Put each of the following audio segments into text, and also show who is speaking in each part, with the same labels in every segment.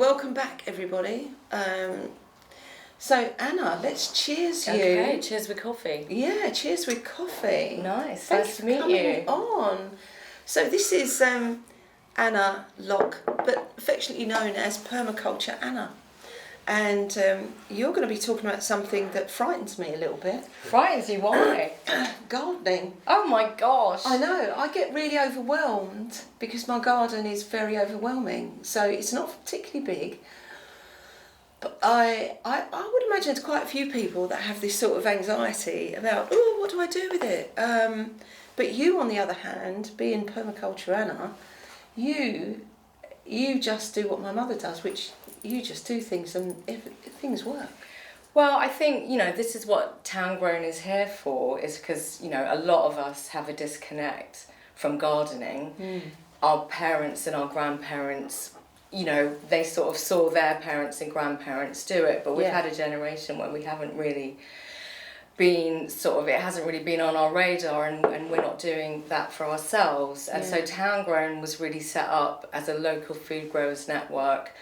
Speaker 1: welcome back, everybody. So, Anna, let's cheers you.
Speaker 2: Okay, cheers with coffee.
Speaker 1: Yeah, cheers with coffee.
Speaker 2: Nice,
Speaker 1: Thanks
Speaker 2: nice to
Speaker 1: for
Speaker 2: meet
Speaker 1: coming
Speaker 2: you.
Speaker 1: on. So this is Anna Locke, but affectionately known as Permaculture Anna. And you're going to be talking about something that frightens me a little bit.
Speaker 2: Frightens you? Why?
Speaker 1: Gardening.
Speaker 2: Oh my gosh.
Speaker 1: I know, I get really overwhelmed because my garden is very overwhelming. So it's not particularly big. But I would imagine there's quite a few people that have this sort of anxiety about, oh, what do I do with it? But you, on the other hand, being Permaculture Anna, you just do what my mother does, which you just do things and things work.
Speaker 2: Well, I think, this is what Town Grown is here for, is because, a lot of us have a disconnect from gardening. Our parents and our grandparents, they sort of saw their parents and grandparents do it, but we've had a generation where we haven't really been it hasn't really been on our radar, and we're not doing that for ourselves. And so Town Grown was really set up as a local food growers network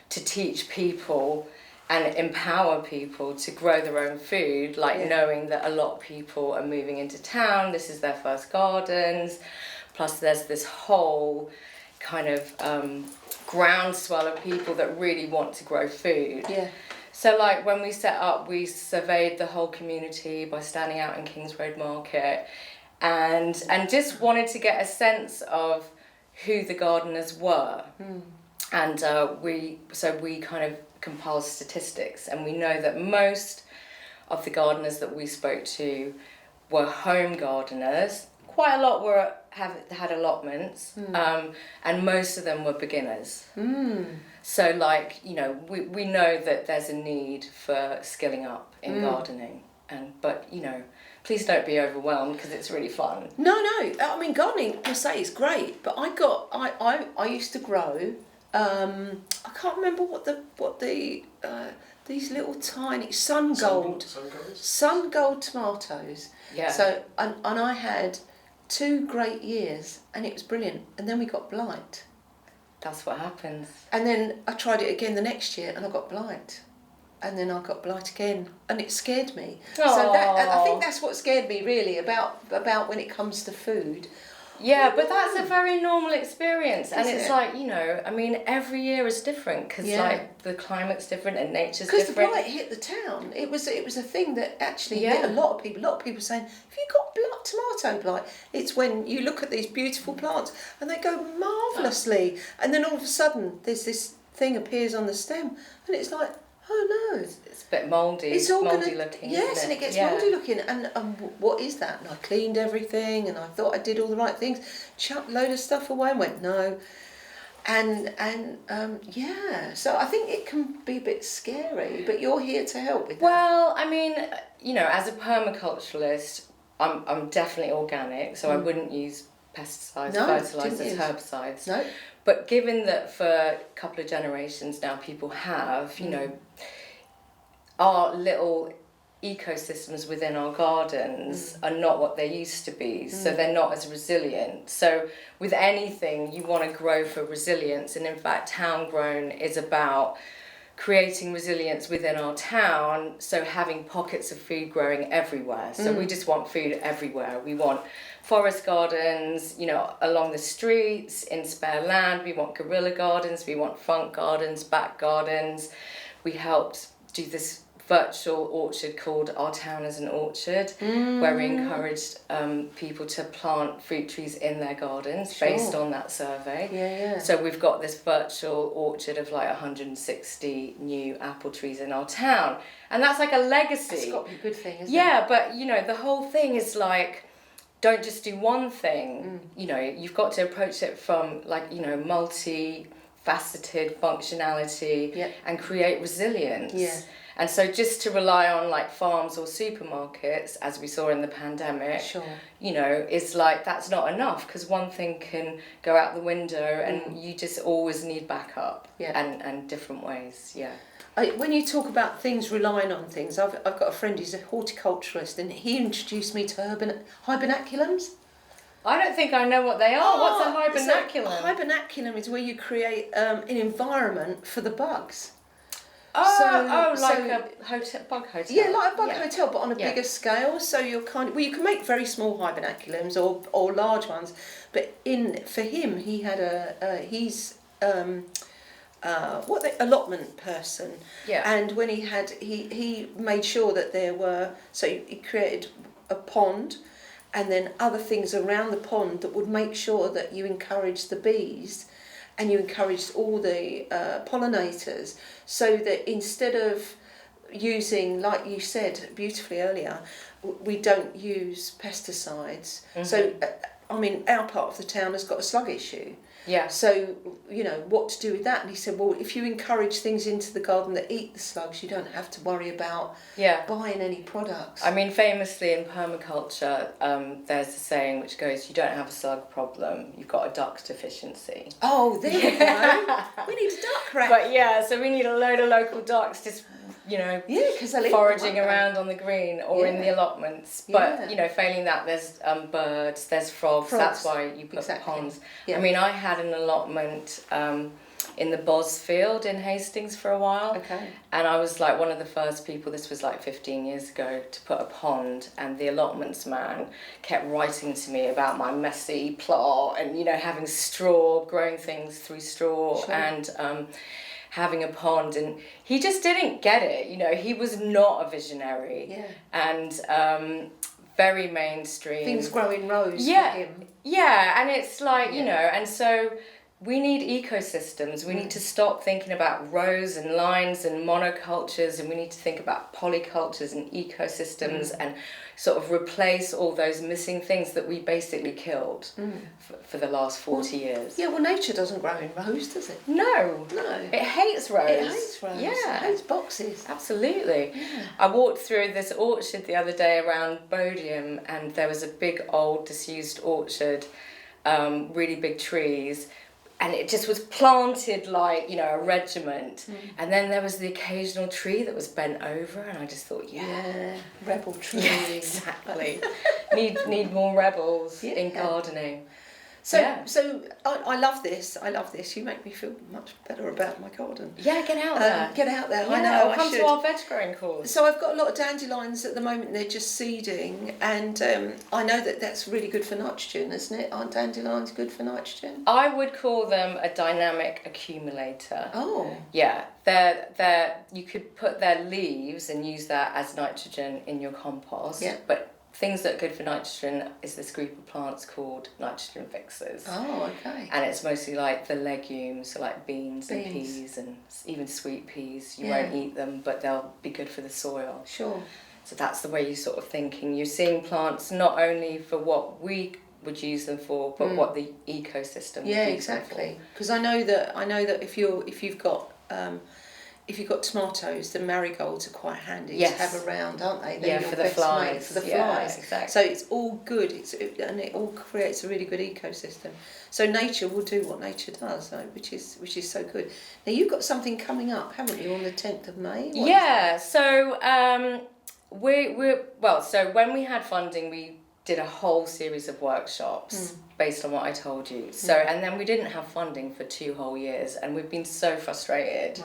Speaker 2: to teach people and empower people to grow their own food, knowing that a lot of people are moving into town, this is their first gardens, plus there's this whole kind of groundswell of people that really want to grow food. So when we set up, we surveyed the whole community by standing out in Kings Road Market and just wanted to get a sense of who the gardeners were. And we kind of compiled statistics, and we know that most of the gardeners that we spoke to were home gardeners. Quite a lot had allotments, and most of them were beginners. So we know that there's a need for skilling up in gardening, but please don't be overwhelmed because it's really fun.
Speaker 1: No, I mean gardening per se is great, but I used to grow. I can't remember what the these little tiny sun gold tomatoes.
Speaker 2: Yeah.
Speaker 1: So and I had 2 great years and it was brilliant, and then we got blight.
Speaker 2: That's what happens.
Speaker 1: And then I tried it again the next year and I got blight. And then I got blight again, and it scared me.
Speaker 2: Aww.
Speaker 1: So I think that's what scared me really about when it comes to food.
Speaker 2: Yeah, but that's a very normal experience, and it's
Speaker 1: it?
Speaker 2: every year is different because the climate's different and nature's
Speaker 1: different.
Speaker 2: Because
Speaker 1: the blight hit the town, it was a thing that actually hit a lot of people. A lot of people saying, "Have you got tomato blight?" It's when you look at these beautiful plants and they go marvellously, and then all of a sudden there's this thing appears on the stem, and it's like, oh no,
Speaker 2: it's a bit mouldy. It's all mouldy looking.
Speaker 1: Yes, and it gets mouldy looking. And what is that? And I cleaned everything, and I thought I did all the right things. Chucked a load of stuff away and went no. And so I think it can be a bit scary. But you're here to help with that.
Speaker 2: Well, I mean, as a permaculturalist, I'm definitely organic, so I wouldn't use pesticides, fertilizers, herbicides.
Speaker 1: No.
Speaker 2: But given that for a couple of generations now people have, our little ecosystems within our gardens are not what they used to be, so they're not as resilient. So with anything, you want to grow for resilience, and in fact, Town Grown is about creating resilience within our town, so having pockets of food growing everywhere. So we just want food everywhere. We want forest gardens, along the streets, in spare land. We want guerrilla gardens, we want front gardens, back gardens. We helped do this virtual orchard called Our Town as an Orchard, where we encouraged people to plant fruit trees in their gardens based on that survey. So we've got this virtual orchard of 160 new apple trees in our town, and that's like a legacy.
Speaker 1: It's got to be a good thing, isn't it?
Speaker 2: Yeah, but the whole thing is don't just do one thing. You've got to approach it from multi-faceted functionality and create resilience. And so just to rely on farms or supermarkets, as we saw in the pandemic, it's that's not enough, because one thing can go out the window and you just always need backup and different ways.
Speaker 1: When you talk about things relying on things, I've got a friend who's a horticulturalist, and he introduced me to hibernaculums.
Speaker 2: I don't think I know what they are. What's a hibernaculum?
Speaker 1: So hibernaculum is where you create an environment for the bugs.
Speaker 2: Like a hotel, bug hotel.
Speaker 1: Yeah, like a bug hotel, but on a bigger scale. So you're you can make very small hibernaculums or large ones. But for him, he had allotment person.
Speaker 2: Yeah.
Speaker 1: And when he made sure that there were, so he created a pond, and then other things around the pond that would make sure that you encourage the bees and you encouraged all the pollinators, so that instead of using, like you said beautifully earlier, we don't use pesticides. Mm-hmm. So, our part of the town has got a slug issue.
Speaker 2: Yeah.
Speaker 1: So, what to do with that? And he said, well, if you encourage things into the garden that eat the slugs, you don't have to worry about buying any products.
Speaker 2: Famously in permaculture, there's a saying which goes, you don't have a slug problem, you've got a duck deficiency.
Speaker 1: Oh, there we go. We need a duck rack.
Speaker 2: But so we need a load of local ducks just, foraging around on the green or in the allotments. But, failing that, there's birds, there's frogs. That's why you put ponds. Yeah. I had an allotment in the Bosfield in Hastings for a while.
Speaker 1: Okay.
Speaker 2: And I was like one of the first people, this was like 15 years ago, to put a pond, and the allotments man kept writing to me about my messy plot and, having straw, growing things through straw and having a pond, and he just didn't get it. He was not a visionary.
Speaker 1: Yeah.
Speaker 2: And very mainstream.
Speaker 1: Things grow in rows for him.
Speaker 2: Yeah, and it's like, and so we need ecosystems. We need to stop thinking about rows and lines and monocultures, and we need to think about polycultures and ecosystems and sort of replace all those missing things that we basically killed for the last 40 years.
Speaker 1: Yeah, well, nature doesn't grow in rows, does it?
Speaker 2: No. It hates rows.
Speaker 1: It hates rows.
Speaker 2: Yeah.
Speaker 1: It hates boxes.
Speaker 2: Absolutely.
Speaker 1: Yeah.
Speaker 2: I walked through this orchard the other day around Bodiam, and there was a big old disused orchard, really big trees, and it just was planted like, a regiment. And then there was the occasional tree that was bent over, and I just thought,
Speaker 1: rebel tree.
Speaker 2: Yeah, exactly. need more rebels in gardening.
Speaker 1: So I love this. You make me feel much better about my garden.
Speaker 2: Yeah, get out there.
Speaker 1: Get out there.
Speaker 2: Yeah,
Speaker 1: I know.
Speaker 2: come to our veg growing course.
Speaker 1: So I've got a lot of dandelions at the moment. They're just seeding, and I know that that's really good for nitrogen, isn't it? Aren't dandelions good for nitrogen?
Speaker 2: I would call them a dynamic accumulator.
Speaker 1: Oh.
Speaker 2: Yeah, they're you could put their leaves and use that as nitrogen in your compost.
Speaker 1: Yeah.
Speaker 2: But things that are good for nitrogen is this group of plants called nitrogen fixers.
Speaker 1: Oh, okay.
Speaker 2: And it's mostly like the legumes, so like beans and peas and even sweet peas. You won't eat them, but they'll be good for the soil.
Speaker 1: Sure.
Speaker 2: So that's the way you're sort of thinking. You're seeing plants not only for what we would use them for, but what the ecosystem would use
Speaker 1: exactly.
Speaker 2: them for.
Speaker 1: Because I know that if you've got tomatoes, the marigolds are quite handy to have around, aren't they? They're
Speaker 2: for the flies.
Speaker 1: For the flies.
Speaker 2: Exactly.
Speaker 1: So it's all good. And it all creates a really good ecosystem. So nature will do what nature does, which is so good. Now you've got something coming up, haven't you, on the 10th of May?
Speaker 2: So so when we had funding, we did a whole series of workshops based on what I told you. So and then we didn't have funding for 2 whole years, and we've been so frustrated.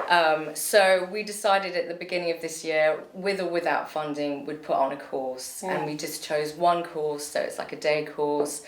Speaker 1: Wow.
Speaker 2: So we decided at the beginning of this year, with or without funding, we'd put on a course, and we just chose one course. So it's like a day course,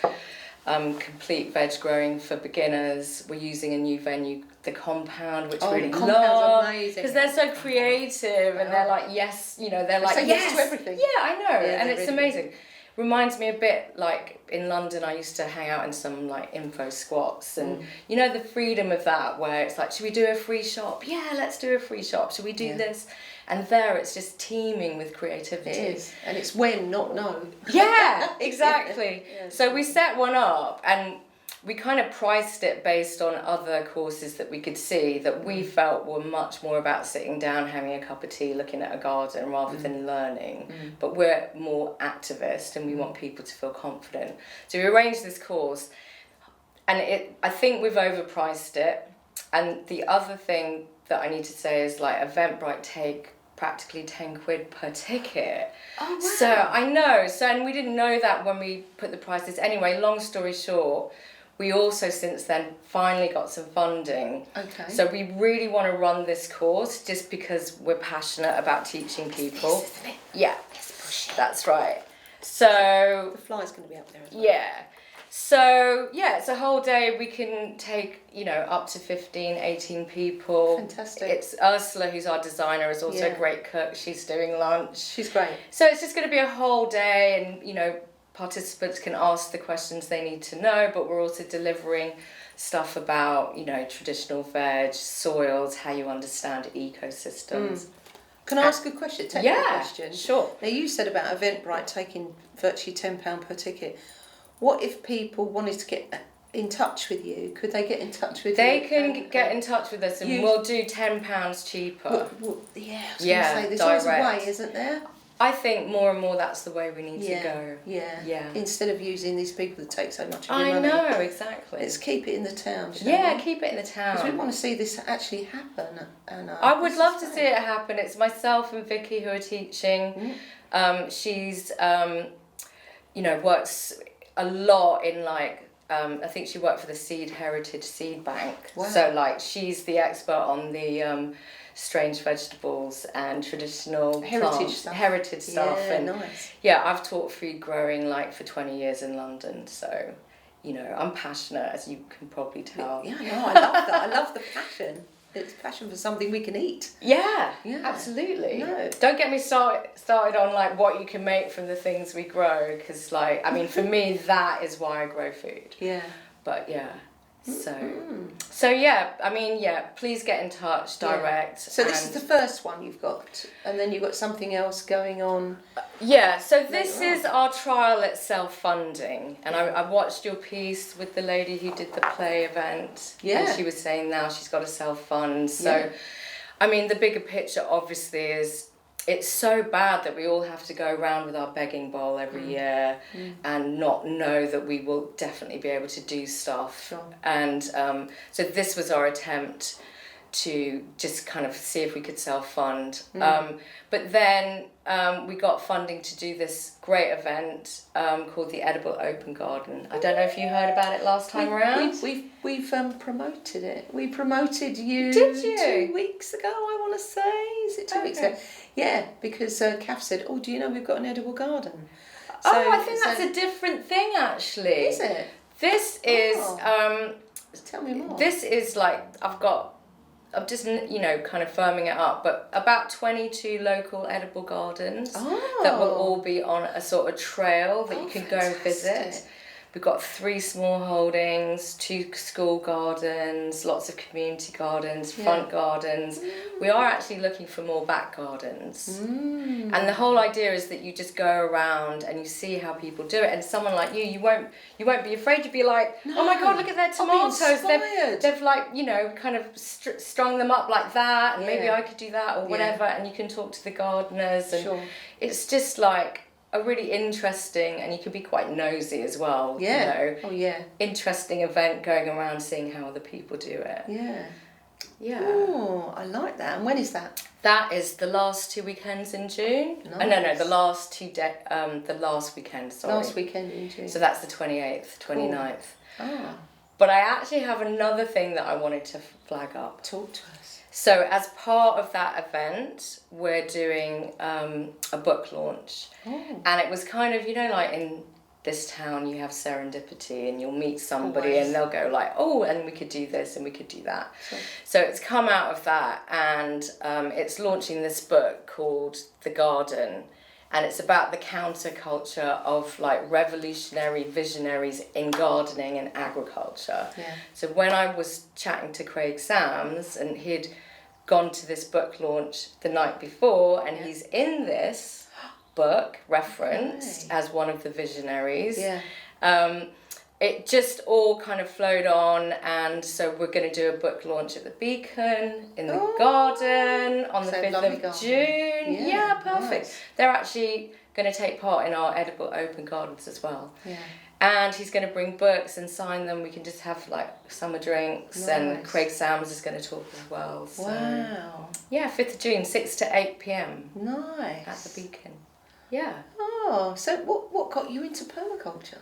Speaker 2: complete veg growing for beginners. We're using a new venue, the Compound, which really love, because they're so creative and they're like yes to
Speaker 1: everything.
Speaker 2: Yeah, I know, and it's amazing. Reminds me a bit like in London, I used to hang out in some like info squats, and the freedom of that, where it's like, should we do a free shop? Yeah, let's do a free shop. Should we do this? And there it's just teeming with creativity.
Speaker 1: It is, and it's when, not no.
Speaker 2: Yeah, exactly. So we set one up, and we kind of priced it based on other courses that we could see that we felt were much more about sitting down, having a cup of tea, looking at a garden rather than learning. But we're more activist, and we want people to feel confident. So we arranged this course, and I think we've overpriced it. And the other thing that I need to say is like Eventbrite take practically 10 quid per ticket.
Speaker 1: Oh, wow.
Speaker 2: So I know. So, and we didn't know that when we put the prices. Anyway, long story short, we also since then finally got some funding.
Speaker 1: Okay.
Speaker 2: So we really want to run this course just because we're passionate about teaching people.
Speaker 1: This, isn't it?
Speaker 2: Yeah.
Speaker 1: Let's push it.
Speaker 2: That's right. So
Speaker 1: The fly's going to be up there as well.
Speaker 2: yeah. So yeah, it's a whole day. We can take, you know, up to 15, 18 people.
Speaker 1: Fantastic.
Speaker 2: It's Ursula, who's our designer, is also
Speaker 1: Yeah.
Speaker 2: a great cook. She's doing lunch.
Speaker 1: She's great.
Speaker 2: So it's just going to be a whole day, and you know, participants can ask the questions they need to know, but we're also delivering stuff about, you know, traditional veg, soils, how you understand ecosystems.
Speaker 1: Can I ask a question? Technical question?
Speaker 2: Sure.
Speaker 1: Now, you said about Eventbrite taking virtually £10 per ticket. What if people wanted to get in touch with you? Could they get in touch with
Speaker 2: They
Speaker 1: you?
Speaker 2: can get in touch with us, and we'll do £10 cheaper.
Speaker 1: Yeah, I was
Speaker 2: Yeah,
Speaker 1: going to say, there's always a
Speaker 2: direct.
Speaker 1: way, isn't there?
Speaker 2: I think more and more that's the way we need to go.
Speaker 1: Yeah.
Speaker 2: Yeah.
Speaker 1: Instead of using these people that take so much of your
Speaker 2: I
Speaker 1: money.
Speaker 2: know, exactly.
Speaker 1: Let's keep it in the town, shall
Speaker 2: Yeah,
Speaker 1: we?
Speaker 2: keep it in the
Speaker 1: Because we
Speaker 2: town.
Speaker 1: want to see this actually happen. And
Speaker 2: I would
Speaker 1: this
Speaker 2: love
Speaker 1: is
Speaker 2: to see
Speaker 1: great.
Speaker 2: it happen. It's myself and Vicky who are teaching. She's, you know, works a lot in like, I think she worked for the Heritage Seed Bank.
Speaker 1: Wow.
Speaker 2: So like she's the expert on the strange vegetables and traditional
Speaker 1: Heritage stuff.
Speaker 2: Heritage stuff.
Speaker 1: Yeah,
Speaker 2: And
Speaker 1: nice.
Speaker 2: yeah, I've taught food growing like for 20 years in London. So, you know, I'm passionate, as you can probably tell.
Speaker 1: Yeah, no, I love that. I love the passion. It's passion for something we can eat.
Speaker 2: Yeah,
Speaker 1: Yeah.
Speaker 2: absolutely.
Speaker 1: No.
Speaker 2: Don't get me started on like what you can make from the things we grow, because like, I mean, for me, that is why I grow food.
Speaker 1: Yeah.
Speaker 2: But yeah, so yeah, I mean, yeah, please get in touch direct.
Speaker 1: So this is the first one you've got, and then you've got something else going on.
Speaker 2: Yeah, so this
Speaker 1: Later
Speaker 2: is our trial at self-funding, and I watched your piece with the lady who did the play event,
Speaker 1: Yeah.
Speaker 2: and she was saying now she's got to self-fund. So,
Speaker 1: Yeah.
Speaker 2: I mean, the bigger picture obviously is it's so bad that we all have to go around with our begging bowl every year and not know that we will definitely be able to do stuff.
Speaker 1: Sure.
Speaker 2: And so this was our attempt to just kind of see if we could self-fund. But then we got funding to do this great event called the Edible Open Garden. I don't know if you heard about it last time around.
Speaker 1: We've promoted it. We promoted you.
Speaker 2: Did you?
Speaker 1: 2 weeks ago, I want to say. Is it 2 weeks
Speaker 2: Okay.
Speaker 1: ago? Yeah, because Kath said, "Oh, do you know we've got an edible garden?"
Speaker 2: Oh, I think that's a different thing actually.
Speaker 1: Is it?
Speaker 2: This is
Speaker 1: Tell me more.
Speaker 2: this is like I'm just, you know, kind of firming it up, but about 22 local edible gardens that will all be on a sort of trail that you can go and visit.
Speaker 1: fantastic.
Speaker 2: We've got 3 small holdings, 2 school gardens, lots of community gardens, front gardens. We are actually looking for more back gardens. And the whole idea is that you just go around and you see how people do it. And someone like you won't be afraid. You'd be like, oh my God, look at their
Speaker 1: I'll be
Speaker 2: tomatoes.
Speaker 1: inspired.
Speaker 2: They've like, you know, kind of strung them up like that. And maybe
Speaker 1: Yeah.
Speaker 2: I could do that or whatever. And you can talk to the gardeners. And
Speaker 1: Sure.
Speaker 2: it's just like a really interesting, and you can be quite nosy as well.
Speaker 1: Yeah.
Speaker 2: You know,
Speaker 1: Oh yeah.
Speaker 2: interesting event going around seeing how other people do it.
Speaker 1: Yeah.
Speaker 2: Yeah.
Speaker 1: Oh, I like that. And when is that?
Speaker 2: That is the last 2 weekends in June. No,
Speaker 1: Nice.
Speaker 2: the last the last weekend, sorry.
Speaker 1: Last weekend in June.
Speaker 2: So that's the 28th, 29th.
Speaker 1: Ah,
Speaker 2: But I actually have another thing that I wanted to flag up.
Speaker 1: talk to us.
Speaker 2: So as part of that event, we're doing a book launch.
Speaker 1: Oh.
Speaker 2: And it was kind of, you know, like in this town you have serendipity and you'll meet somebody
Speaker 1: Always.
Speaker 2: and they'll go like, oh, and we could do this and we could do that. So it's come out of that, and it's launching this book called The Garden. And it's about the counterculture of like revolutionary visionaries in gardening and agriculture.
Speaker 1: Yeah.
Speaker 2: So when I was chatting to Craig Sams, and he'd gone to this book launch the night before, and he's in this book referenced as one of the visionaries.
Speaker 1: Yeah.
Speaker 2: It just all kind of flowed on, and so we're going to do a book launch at the Beacon in the garden on the
Speaker 1: So
Speaker 2: 5th
Speaker 1: lovely
Speaker 2: of
Speaker 1: garden.
Speaker 2: June.
Speaker 1: Yeah,
Speaker 2: Yeah, perfect.
Speaker 1: nice.
Speaker 2: They're actually going to take part in our edible open gardens as well.
Speaker 1: Yeah.
Speaker 2: And he's going to bring books and sign them. We can just have like summer drinks.
Speaker 1: Nice.
Speaker 2: And Craig Sams is going to talk as well. So,
Speaker 1: wow.
Speaker 2: Yeah, 5th of June, 6 to 8 p.m.
Speaker 1: Nice.
Speaker 2: At the Beacon. Yeah.
Speaker 1: Oh, so what got you into permaculture?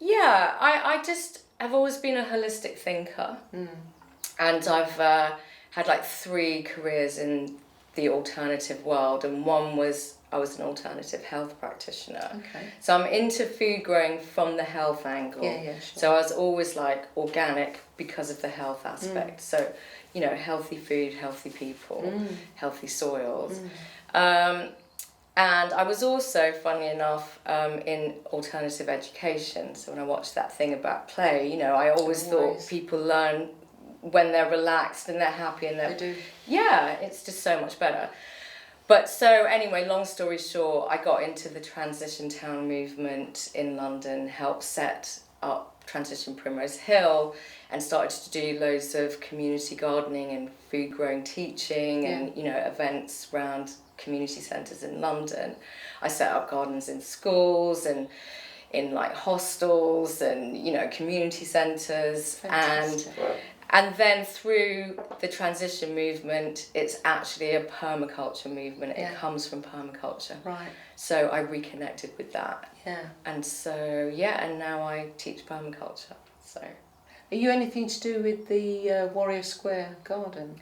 Speaker 2: Yeah, I just have always been a holistic thinker. And I've had like 3 careers in the alternative world, and one was I was an alternative health practitioner.
Speaker 1: Okay.
Speaker 2: So I'm into food growing from the health angle.
Speaker 1: Yeah, sure.
Speaker 2: So I was always like organic because of the health aspect. So, you know, healthy food, healthy people, healthy soils. And I was also, funnily enough, in alternative education. So when I watched that thing about play, you know, I always thought people learn when they're relaxed and they're happy and
Speaker 1: They do.
Speaker 2: Yeah, it's just so much better. But so anyway, long story short, I got into the Transition Town movement in London, helped set up Transition Primrose Hill, and started to do loads of community gardening and food growing teaching and, you know, events around community centres in London. I set up gardens in schools and in like hostels and, you know, community centres. And then through the transition movement, it's actually a permaculture movement. It comes from permaculture.
Speaker 1: Right.
Speaker 2: So I reconnected with that.
Speaker 1: Yeah.
Speaker 2: And so, yeah, and now I teach permaculture. So.
Speaker 1: Are you anything to do with the Warrior Square garden?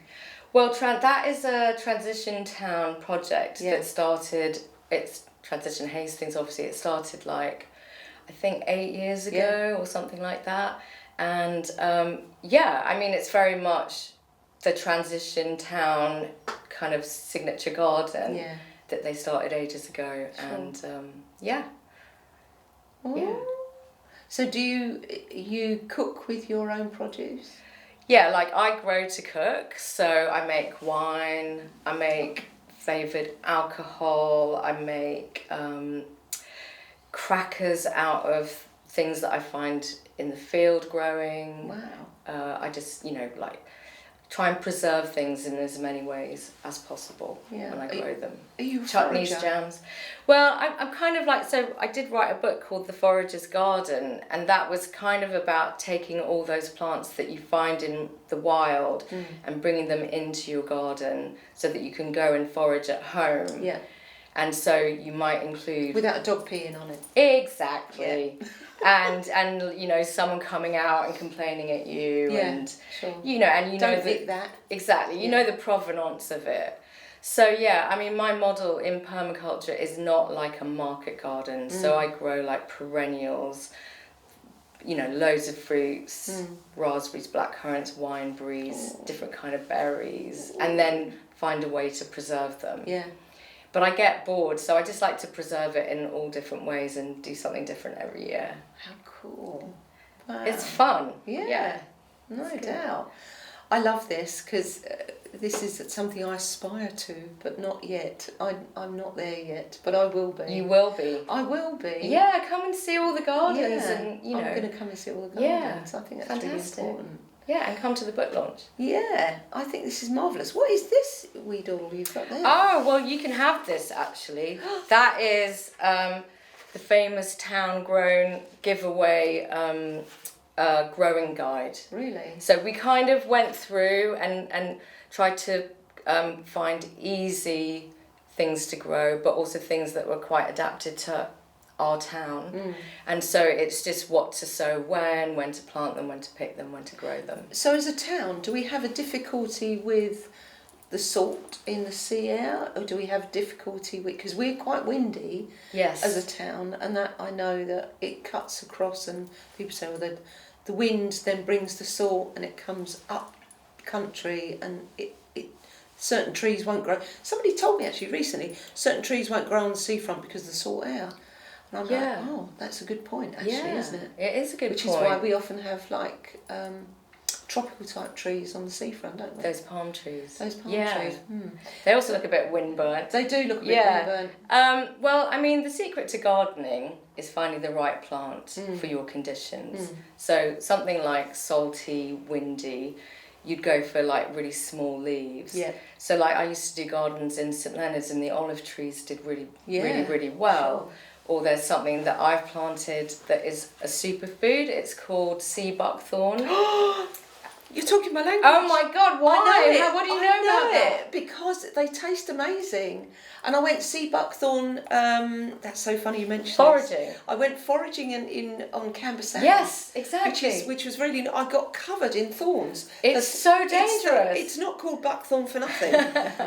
Speaker 2: Well, that is a Transition Town project that started, it's Transition Hastings, obviously. It started like, I think 8 years ago or something like that. And I mean, it's very much the Transition Town kind of signature garden that they started ages ago. Sure. And
Speaker 1: So do you cook with your own produce?
Speaker 2: Yeah, like I grow to cook. So I make wine, I make flavoured alcohol, I make crackers out of things that I find in the field growing.
Speaker 1: Wow.
Speaker 2: I just, you know, like try and preserve things in as many ways as possible when I grow them.
Speaker 1: Are you a
Speaker 2: chutneys,
Speaker 1: forager?
Speaker 2: jams? Well, I'm kind of like, so I did write a book called The Forager's Garden, and that was kind of about taking all those plants that you find in the wild and bringing them into your garden so that you can go and forage at home.
Speaker 1: Yeah.
Speaker 2: And so you might include...
Speaker 1: Without a dog peeing on it.
Speaker 2: Exactly. Yeah. and you know, someone coming out and complaining at you and you know, and you
Speaker 1: don't
Speaker 2: know
Speaker 1: think that.
Speaker 2: Exactly. You know the provenance of it. So yeah, I mean, my model in permaculture is not like a market garden. So I grow like perennials, you know, loads of fruits, raspberries, blackcurrants, wineberries, different kind of berries, and then find a way to preserve them.
Speaker 1: Yeah.
Speaker 2: But I get bored, so I just like to preserve it in all different ways and do something different every year.
Speaker 1: How cool. Wow.
Speaker 2: It's fun.
Speaker 1: Yeah. No doubt. I love this because this is something I aspire to, but not yet. I'm not there yet, but I will be.
Speaker 2: You will be.
Speaker 1: I will be.
Speaker 2: Yeah, come and see all the gardens and, you know.
Speaker 1: I'm going to come and see all the gardens. I think that's
Speaker 2: fantastic.
Speaker 1: really important.
Speaker 2: Yeah, and come to the book launch.
Speaker 1: Yeah, I think this is marvellous. What is this weed oil you've got there?
Speaker 2: Oh, well, you can have this, actually. That is the famous town-grown giveaway growing guide.
Speaker 1: Really?
Speaker 2: So we kind of went through and tried to find easy things to grow, but also things that were quite adapted to our town. And so it's just what to sow when to plant them, when to pick them, when to grow them.
Speaker 1: So as a town, do we have a difficulty with the salt in the sea air, or do we have difficulty with, because we're quite windy as a town, and that I know that it cuts across, and people say, well, the wind then brings the salt and it comes up country, and it certain trees won't grow. Somebody told me actually recently, certain trees won't grow on the seafront because of the salt air. And I'm like, oh, that's a good point, actually, isn't it?
Speaker 2: It is a good
Speaker 1: point. Which is why we often have like tropical type trees on the seafront, don't we?
Speaker 2: Those palm trees.
Speaker 1: Those palm trees.
Speaker 2: They also look a bit windburnt.
Speaker 1: They do look a bit windburnt.
Speaker 2: Well, I mean, the secret to gardening is finding the right plant for your conditions. So something like salty, windy, you'd go for like really small leaves. Yeah. So like I used to do gardens in St Leonard's, and the olive trees did really well. Sure. or there's something that I've planted that is a superfood. It's called sea buckthorn.
Speaker 1: You're talking my language.
Speaker 2: Oh my God, why?
Speaker 1: I know it.
Speaker 2: What do you know about that?
Speaker 1: Because they taste amazing. And I went sea buckthorn, that's so funny you mentioned
Speaker 2: Foraging.
Speaker 1: this. I went foraging on Canberra Sand.
Speaker 2: Yes, exactly.
Speaker 1: Which was really, I got covered in thorns.
Speaker 2: It's so dangerous.
Speaker 1: It's not called buckthorn for nothing.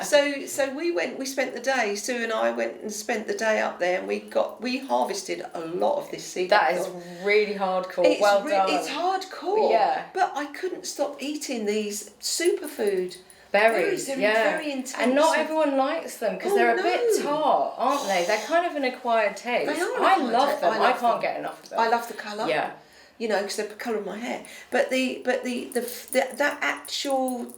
Speaker 1: so we spent the day, Sue and I went and spent the day up there, and we harvested a lot of this sea buckthorn.
Speaker 2: That is really hardcore. Well done.
Speaker 1: It's hardcore.
Speaker 2: Yeah.
Speaker 1: But I couldn't stop eating these superfood
Speaker 2: berries.
Speaker 1: They're
Speaker 2: Yeah.
Speaker 1: very intense.
Speaker 2: And not everyone likes them because they're a bit tart, aren't they? They're kind of an acquired taste.
Speaker 1: They are.
Speaker 2: I love them. I can't get enough of them.
Speaker 1: I love the colour.
Speaker 2: Yeah.
Speaker 1: You know, because they're the colour of my hair. But that actual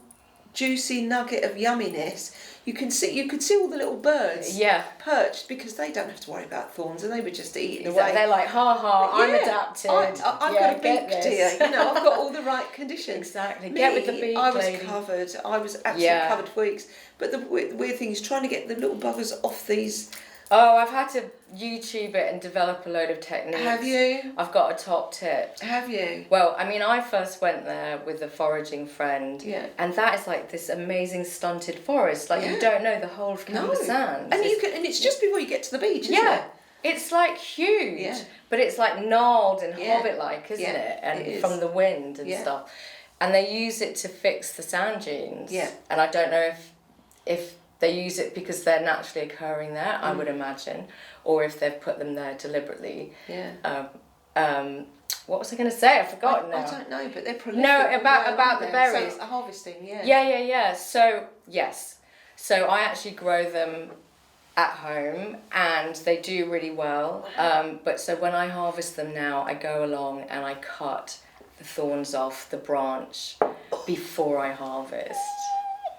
Speaker 1: juicy nugget of yumminess, you could see all the little birds perched, because they don't have to worry about thorns, and they were just eating away.
Speaker 2: They're like, I'm adapted.
Speaker 1: I've got a beak, dear. You know, I've got all the right conditions.
Speaker 2: Exactly.
Speaker 1: Me,
Speaker 2: Get with the beak,
Speaker 1: I was
Speaker 2: lady.
Speaker 1: covered. I was absolutely covered for weeks. But the weird thing is trying to get the little buggers off these.
Speaker 2: Oh, I've had to YouTube it and develop a load of techniques.
Speaker 1: Have you?
Speaker 2: I've got a top tip.
Speaker 1: Have you?
Speaker 2: Well, I mean, I first went there with a foraging friend, and that is like this amazing stunted forest. Like you don't know the whole of Canberra Sand.
Speaker 1: And it's just before you get to the beach, isn't it?
Speaker 2: It's like huge, but it's like gnarled and hobbit-like, isn't it? And
Speaker 1: it is.
Speaker 2: From the wind and stuff. And they use it to fix the sand dunes. Yeah. And I don't know if they use it because they're naturally occurring there, I would imagine, or if they've put them there deliberately.
Speaker 1: Yeah.
Speaker 2: What was I going to say? I've forgotten now.
Speaker 1: I don't know, but they're prolific.
Speaker 2: No, about the berries.
Speaker 1: So harvesting,
Speaker 2: Yeah. So, yes. So I actually grow them at home, and they do really well. But so when I harvest them now, I go along and I cut the thorns off the branch before I harvest,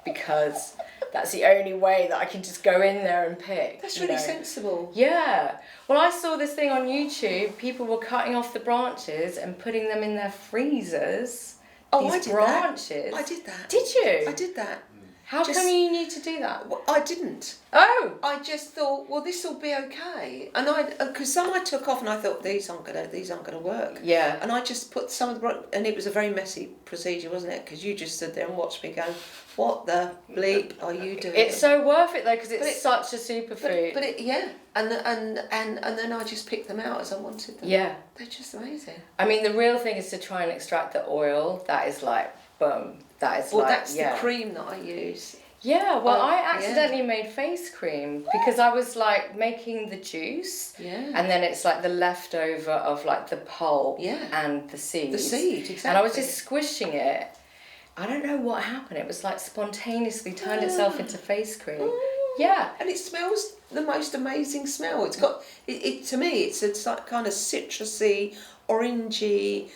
Speaker 2: because that's the only way that I can just go in there and pick.
Speaker 1: That's really sensible.
Speaker 2: Yeah. Well, I saw this thing on YouTube. People were cutting off the branches and putting them in their freezers.
Speaker 1: Oh,
Speaker 2: I did branches.
Speaker 1: I did that.
Speaker 2: Did you?
Speaker 1: I did that.
Speaker 2: How come you need to do that?
Speaker 1: Well, I didn't.
Speaker 2: Oh.
Speaker 1: I just thought, well, this will be okay, and because some I took off, and I thought these aren't gonna work.
Speaker 2: Yeah.
Speaker 1: And I just put some of the, and it was a very messy procedure, wasn't it? Because you just stood there and watched me go, what the bleep are you doing?
Speaker 2: It's so worth it though, because it's such a superfood.
Speaker 1: But and then I just picked them out as I wanted them.
Speaker 2: Yeah.
Speaker 1: They're just amazing.
Speaker 2: I mean, the real thing is to try and extract the oil. That is like, boom. That is
Speaker 1: that's the cream that I use.
Speaker 2: Yeah, well, I accidentally made face cream because I was like making the juice, and then it's like the leftover of like the pulp and the seed.
Speaker 1: The seed, exactly.
Speaker 2: And I was just squishing it. I don't know what happened. It was like spontaneously turned itself into face cream. Yeah.
Speaker 1: And it smells the most amazing smell. It's got, it to me, it's like kind of citrusy, orangey,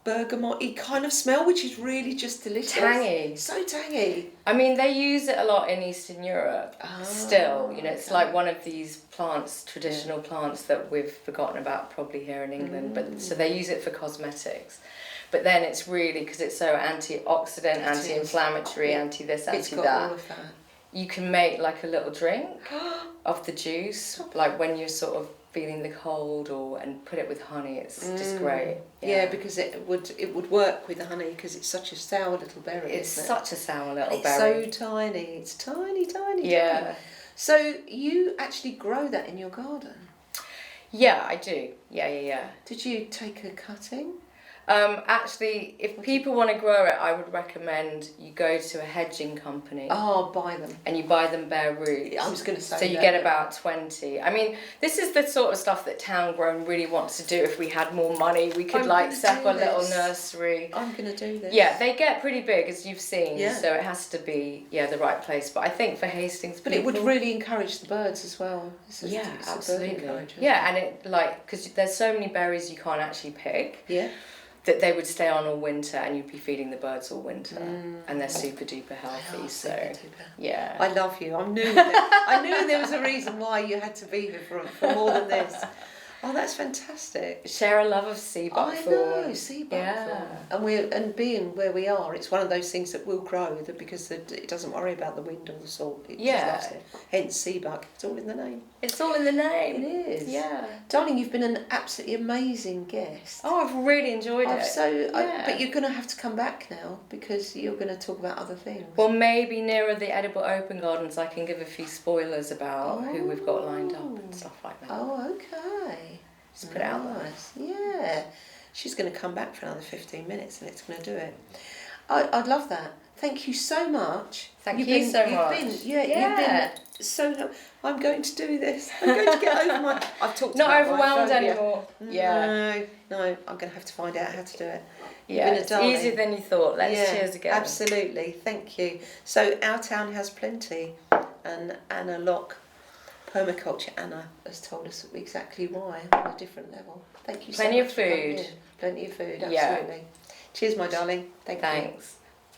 Speaker 1: bergamot-y kind of smell, which is really just delicious.
Speaker 2: Tangy.
Speaker 1: So tangy.
Speaker 2: I mean, they use it a lot in Eastern Europe still. You know, it's like one of these plants, traditional plants that we've forgotten about probably here in England. But so they use it for cosmetics. But then it's really, because it's so antioxidant, anti-inflammatory, anti-this, anti-that.
Speaker 1: It's got all of that.
Speaker 2: You can make like a little drink of the juice, like when you're sort of feeling the cold, and put it with honey. It's just great.
Speaker 1: Yeah, because it would work with the honey, because it's such a sour little berry.
Speaker 2: It's such a sour little
Speaker 1: berry.
Speaker 2: It's
Speaker 1: so tiny. It's tiny.
Speaker 2: Yeah.
Speaker 1: Tiny. So you actually grow that in your garden?
Speaker 2: Yeah, I do. Yeah.
Speaker 1: Did you take a cutting?
Speaker 2: Actually, if people want to grow it, I would recommend you go to a hedging company.
Speaker 1: Oh, buy them.
Speaker 2: And you buy them bare roots.
Speaker 1: I was going to say
Speaker 2: so you get about 20. I mean, this is the sort of stuff that Town Grown really wants to do. If we had more money, we could set up a little nursery.
Speaker 1: I'm going to do this.
Speaker 2: Yeah, they get pretty big, as you've seen.
Speaker 1: Yeah.
Speaker 2: So it has to be the right place. But I think for Hastings,
Speaker 1: but it would really encourage the birds as well. It's
Speaker 2: absolutely. Yeah, and it because there's so many berries you can't actually pick.
Speaker 1: Yeah.
Speaker 2: That they would stay on all winter, and you'd be feeding the birds all winter, and they're super duper healthy. Yeah,
Speaker 1: I love you. I knew there was a reason why you had to be here for more than this. Oh, that's fantastic.
Speaker 2: Share a love of sea buckthorn.
Speaker 1: I know, sea buckthorn. And being where we are, it's one of those things that will grow because it doesn't worry about the wind or the salt. It just loves it. Hence sea buck. It's all in the name.
Speaker 2: It's all in the name.
Speaker 1: It is.
Speaker 2: Yeah.
Speaker 1: Darling, you've been an absolutely amazing guest.
Speaker 2: Oh, I've really enjoyed it.
Speaker 1: But you're going to have to come back now because you're going to talk about other things.
Speaker 2: Well, maybe nearer the edible open gardens I can give a few spoilers about who we've got lined up and stuff like that.
Speaker 1: Oh, okay.
Speaker 2: Just put it out there.
Speaker 1: Yeah. She's going to come back for another 15 minutes and it's going to do it. I'd love that. Thank you so much.
Speaker 2: Thank you so much.
Speaker 1: You've been so... I'm going to do this. I'm going to get over my... I've talked
Speaker 2: Not
Speaker 1: about
Speaker 2: overwhelmed
Speaker 1: my phobia.
Speaker 2: anymore. Yeah.
Speaker 1: No, I'm going to have to find out how to do it.
Speaker 2: Yeah, it's easier than you thought. Let's cheers again.
Speaker 1: Absolutely. Thank you. So our town has plenty, and Anna Locke, Permaculture Anna, has told us exactly why on a different level. Thank you so much.
Speaker 2: Plenty of food.
Speaker 1: Plenty of food, absolutely. Cheers, my darling. Thanks.